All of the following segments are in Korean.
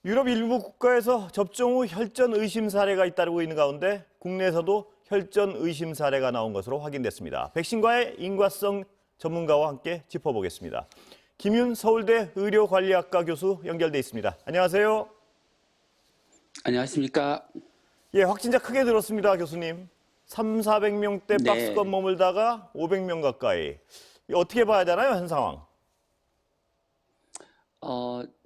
유럽 일부 국가에서 접종 후 혈전 의심 사례가 잇따르고 있는 가운데 국내에서도 혈전 의심 사례가 나온 것으로 확인됐습니다. 백신과의 인과성 전문가와 함께 짚어보겠습니다. 김윤 서울대 의료관리학과 교수 연결돼 있습니다. 안녕하세요. 안녕하십니까? 예, 확진자 크게 늘었습니다, 교수님. 400명대 박스권 네, 머물다가 500명 가까이. 어떻게 봐야 되나요, 현 상황?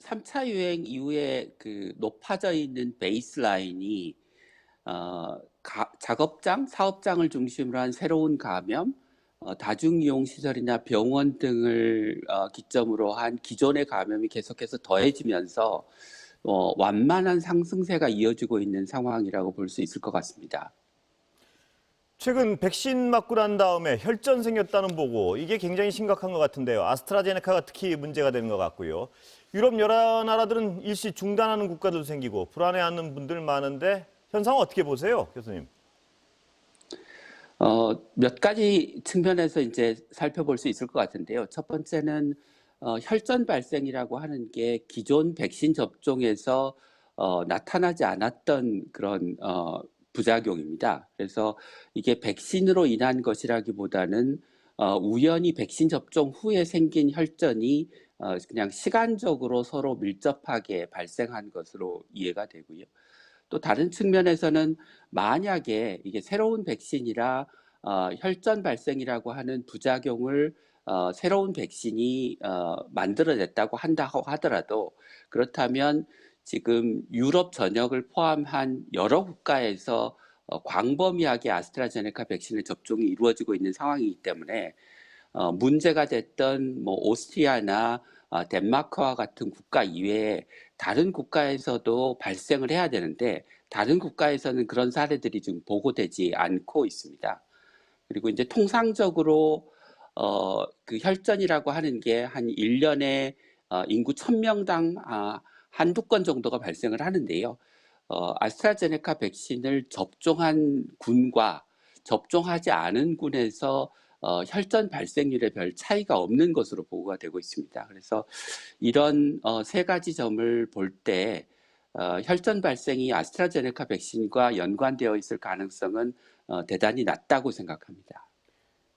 3차 유행 이후에 그 높아져 있는 베이스라인이 작업장, 사업장을 중심으로 한 새로운 감염, 다중이용 시설이나 병원 등을 기점으로 한 기존의 감염이 계속해서 더해지면서 완만한 상승세가 이어지고 있는 상황이라고 볼 수 있을 것 같습니다. 최근 백신 맞고 난 다음에 혈전 생겼다는 보고 이게 굉장히 심각한 것 같은데요. 아스트라제네카가 특히 문제가 되는 것 같고요. 유럽 여러 나라들은 일시 중단하는 국가들도 생기고 불안해하는 분들 많은데 현상 어떻게 보세요, 교수님? 몇 가지 측면에서 이제 살펴볼 수 있을 것 같은데요. 첫 번째는 혈전 발생이라고 하는 게 기존 백신 접종에서 나타나지 않았던 그런 부작용입니다. 그래서 이게 백신으로 인한 것이라기보다는 우연히 백신 접종 후에 생긴 혈전이 그냥 시간적으로 서로 밀접하게 발생한 것으로 이해가 되고요. 또 다른 측면에서는 만약에 이게 새로운 백신이라 혈전 발생이라고 하는 부작용을 새로운 백신이 만들어냈다고 한다고 하더라도 그렇다면 지금 유럽 전역을 포함한 여러 국가에서 광범위하게 아스트라제네카 백신의 접종이 이루어지고 있는 상황이기 때문에 문제가 됐던 뭐 오스트리아나 덴마크와 같은 국가 이외에 다른 국가에서도 발생을 해야 되는데 다른 국가에서는 그런 사례들이 지금 보고되지 않고 있습니다. 그리고 이제 통상적으로 그 혈전이라고 하는 게 한 1년에 인구 1000명당 한두 건 정도가 발생을 하는데요. 아스트라제네카 백신을 접종한 군과 접종하지 않은 군에서 혈전 발생률에 별 차이가 없는 것으로 보고가 되고 있습니다. 그래서 이런 세 가지 점을 볼 때 혈전 발생이 아스트라제네카 백신과 연관되어 있을 가능성은 대단히 낮다고 생각합니다.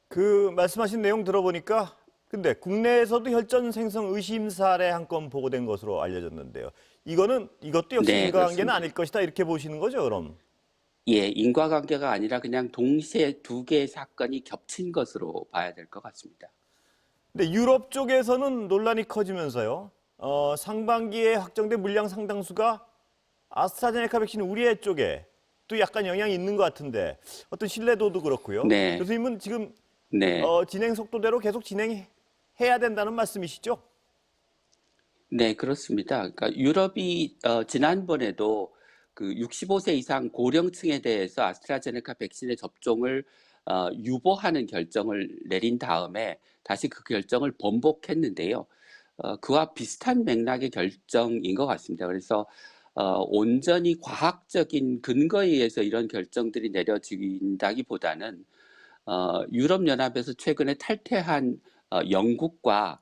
그 말씀하신 내용 들어보니까 근데 국내에서도 혈전 생성 의심 사례 한 건 보고된 것으로 알려졌는데요. 이것도 역시 네, 인과관계는 그렇습니다. 아닐 것이다 이렇게 보시는 거죠, 그럼? 예, 인과관계가 아니라 그냥 동시에 두 개의 사건이 겹친 것으로 봐야 될 것 같습니다. 근데 유럽 쪽에서는 논란이 커지면서요. 상반기에 확정된 물량 상당수가 아스트라제네카 백신 우리의 쪽에 또 약간 영향이 있는 것 같은데 어떤 신뢰도도 그렇고요. 네, 교수님은 지금 네. 진행 속도대로 계속 진행해야 된다는 말씀이시죠? 네, 그렇습니다. 그러니까 유럽이 지난번에도 그 65세 이상 고령층에 대해서 아스트라제네카 백신의 접종을 유보하는 결정을 내린 다음에 다시 그 결정을 번복했는데요. 그와 비슷한 맥락의 결정인 것 같습니다. 그래서 온전히 과학적인 근거에 의해서 이런 결정들이 내려진다기보다는 유럽연합에서 최근에 탈퇴한 영국과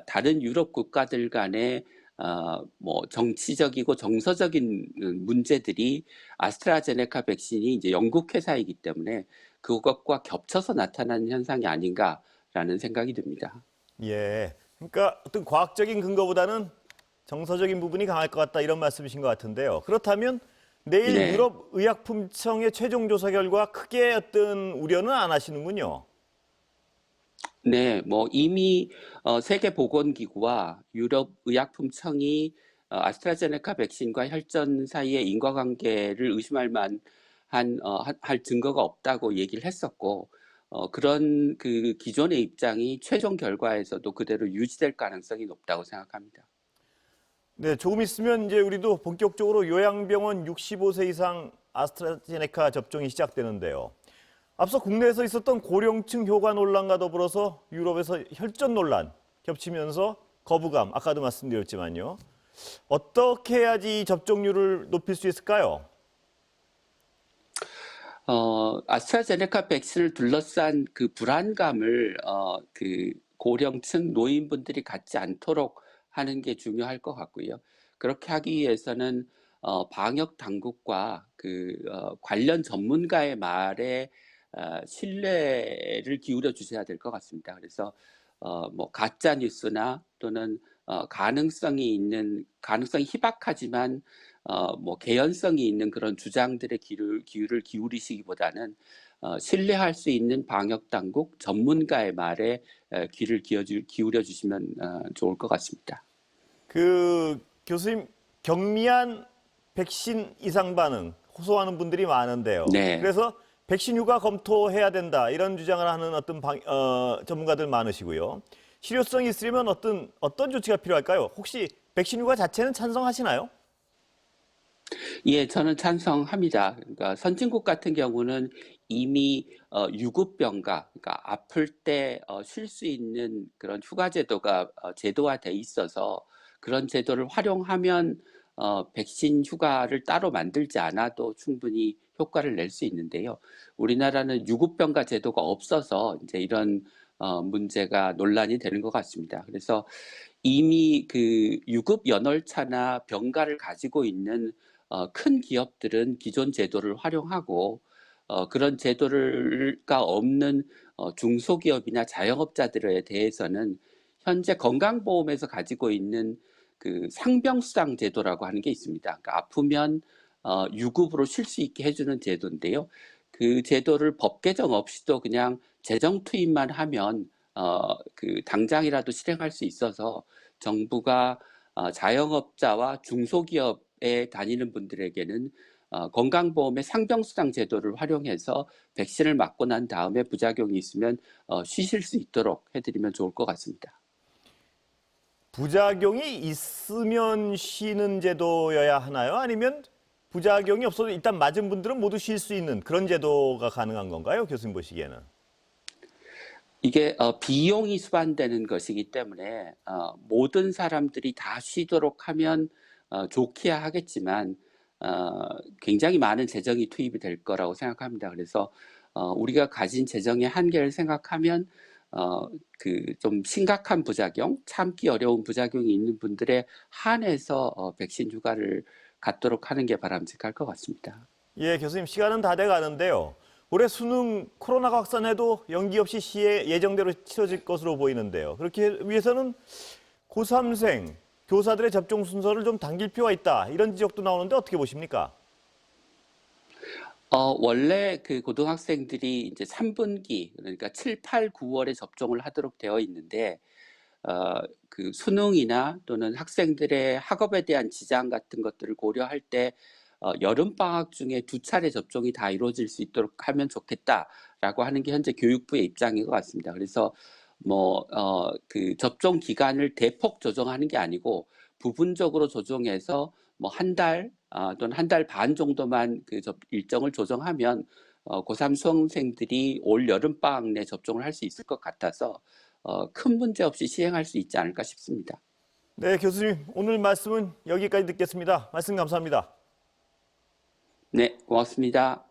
다른 유럽 국가들 간의 뭐 정치적이고 정서적인 문제들이 아스트라제네카 백신이 이제 영국 회사이기 때문에 그것과 겹쳐서 나타나는 현상이 아닌가라는 생각이 듭니다. 예. 그러니까 어떤 과학적인 근거보다는 정서적인 부분이 강할 것 같다 이런 말씀이신 것 같은데요. 그렇다면 내일 네. 유럽 의약품청의 최종 조사 결과 크게 어떤 우려는 안 하시는군요. 네, 뭐 이미 세계보건기구와 유럽의약품청이 아스트라제네카 백신과 혈전 사이의 인과관계를 의심할 만한 할 증거가 없다고 얘기를 했었고 그런 그 기존의 입장이 최종 결과에서도 그대로 유지될 가능성이 높다고 생각합니다. 네, 조금 있으면 이제 우리도 본격적으로 요양병원 65세 이상 아스트라제네카 접종이 시작되는데요. 앞서 국내에서 있었던 고령층 효과 논란과 더불어서 유럽에서 혈전 논란 겹치면서 거부감, 아까도 말씀드렸지만요. 어떻게 해야지 접종률을 높일 수 있을까요? 아스트라제네카 백신을 둘러싼 그 불안감을 그 고령층 노인분들이 갖지 않도록 하는 게 중요할 것 같고요. 그렇게 하기 위해서는 방역 당국과 관련 전문가의 말에 신뢰를 기울여 주셔야 될 것 같습니다. 그래서 뭐 가짜 뉴스나 또는 가능성이 희박하지만 뭐 개연성이 있는 그런 주장들의 귀를 기울이시기보다는 신뢰할 수 있는 방역 당국 전문가의 말에 귀를 기울여 주시면 좋을 것 같습니다. 그 교수님, 경미한 백신 이상 반응 호소하는 분들이 많은데요. 네. 그래서 백신 휴가 검토해야 된다 이런 주장을 하는 어떤 전문가들 많으시고요. 실효성이 있으려면 어떤 조치가 필요할까요? 혹시 백신 휴가 자체는 찬성하시나요? 예, 저는 찬성합니다. 그러니까 선진국 같은 경우는 이미 유급병가, 그러니까 아플 때 쉴 수 있는 그런 휴가 제도가 제도화돼 있어서 그런 제도를 활용하면 백신 휴가를 따로 만들지 않아도 충분히 효과를 낼 수 있는데요. 우리나라는 유급병가 제도가 없어서 이제 이런 문제가 논란이 되는 것 같습니다. 그래서 이미 그 유급 연월차나 병가를 가지고 있는 큰 기업들은 기존 제도를 활용하고 그런 제도가 없는 중소기업이나 자영업자들에 대해서는 현재 건강보험에서 가지고 있는 그 상병수당 제도라고 하는 게 있습니다. 그러니까 아프면 유급으로 쉴 수 있게 해주는 제도인데요. 그 제도를 법 개정 없이도 그냥 재정 투입만 하면 당장이라도 실행할 수 있어서 정부가 자영업자와 중소기업에 다니는 분들에게는 건강보험의 상병수당 제도를 활용해서 백신을 맞고 난 다음에 부작용이 있으면 쉬실 수 있도록 해드리면 좋을 것 같습니다. 부작용이 있으면 쉬는 제도여야 하나요? 아니면 부작용이 없어도 일단 맞은 분들은 모두 쉴 수 있는 그런 제도가 가능한 건가요? 교수님 보시기에는. 이게 비용이 수반되는 것이기 때문에 모든 사람들이 다 쉬도록 하면 좋기야 하겠지만 굉장히 많은 재정이 투입이 될 거라고 생각합니다. 그래서 우리가 가진 재정의 한계를 생각하면 좀 심각한 부작용, 참기 어려운 부작용이 있는 분들에 한해서 백신 휴가를 갖도록 하는 게 바람직할 것 같습니다. 예, 교수님 시간은 다 돼 가는데요. 올해 수능 코로나가 확산해도 연기 없이 시에 예정대로 치러질 것으로 보이는데요. 그렇게 위해서는 고3생 교사들의 접종 순서를 좀 당길 필요가 있다. 이런 지적도 나오는데 어떻게 보십니까? 원래 그 고등학생들이 이제 3분기, 그러니까 7, 8, 9월에 접종을 하도록 되어 있는데, 그 수능이나 또는 학생들의 학업에 대한 지장 같은 것들을 고려할 때, 여름방학 중에 2차례 접종이 다 이루어질 수 있도록 하면 좋겠다라고 하는 게 현재 교육부의 입장인 것 같습니다. 그래서 그 접종 기간을 대폭 조정하는 게 아니고 부분적으로 조정해서 뭐 한 달 또는 한 달 반 정도만 그 일정을 조정하면 고3 수험생들이 올 여름방학 내 접종을 할 수 있을 것 같아서 큰 문제 없이 시행할 수 있지 않을까 싶습니다. 네, 교수님 오늘 말씀은 여기까지 듣겠습니다. 말씀 감사합니다. 네, 고맙습니다.